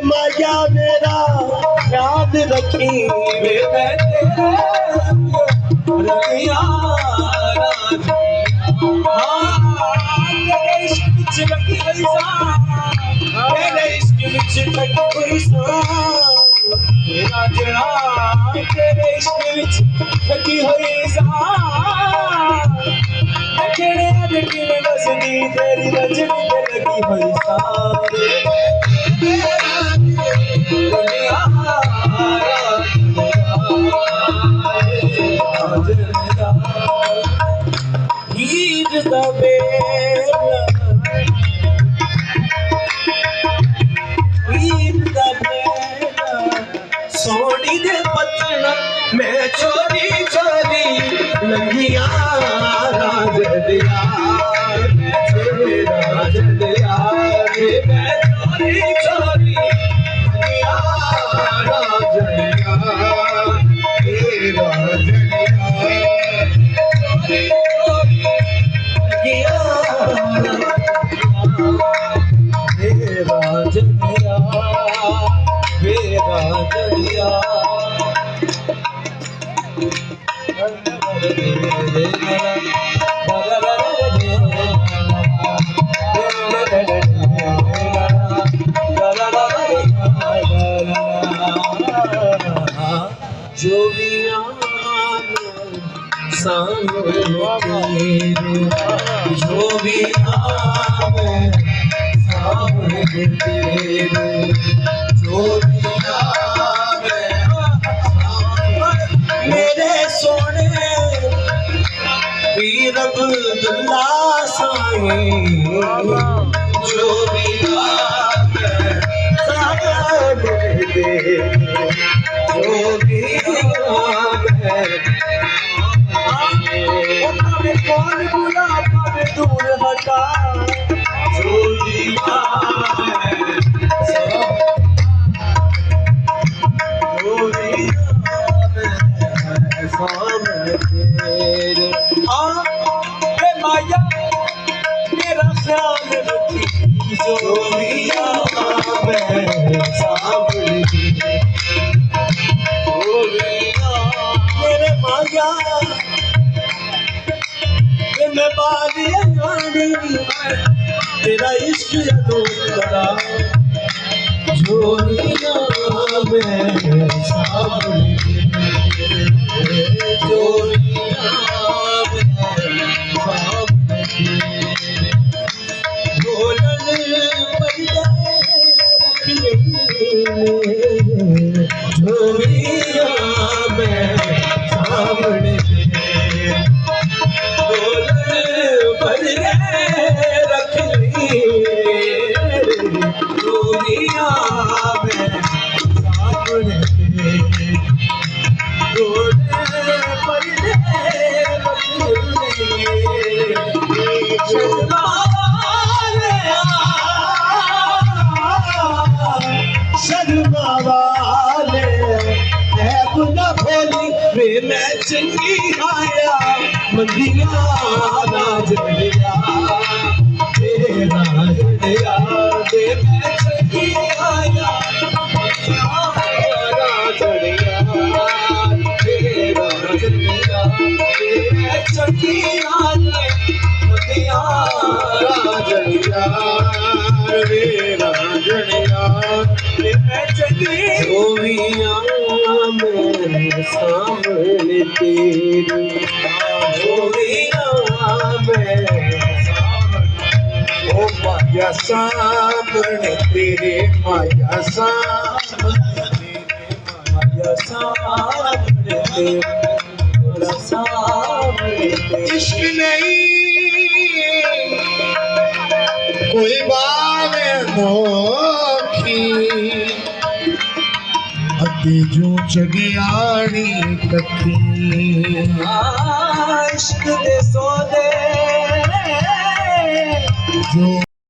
माया मेरा याद रखी वे लगी हुई तेरी रजनी लगी हुई हीर दबे सोनी दे पतना मैं चोरी चोरी लंगिया राज दिया राज दिया मैं चोरी चोरी लंगिया राज दिया राज दिया राज दिया जड़िया जो भी सामने जो भी सामने जो मेरे सोने पीर अब्दुल्ला साईं जो भी जो भी कौन बुला पर दूर हटा जो भी तेरे माया मेरा ख्याल रखी जो भी मेरे माया मैं बारी तेरा इश्क करा जो मैं मैं चंगी आया मंदिया राज दिया राज दिया मैं चंगी आया राज दिया राज दिया मैं चंगी आया मंदिया राज दिया राज दिया मैं चंगी तेरी छोड़िया मैं ओ माया सामने तेरे माया सामने तेरे सामने इश्क नहीं कोई बात नोखी अति जो जगियाड़ी कथी इश्क दे सौदे जो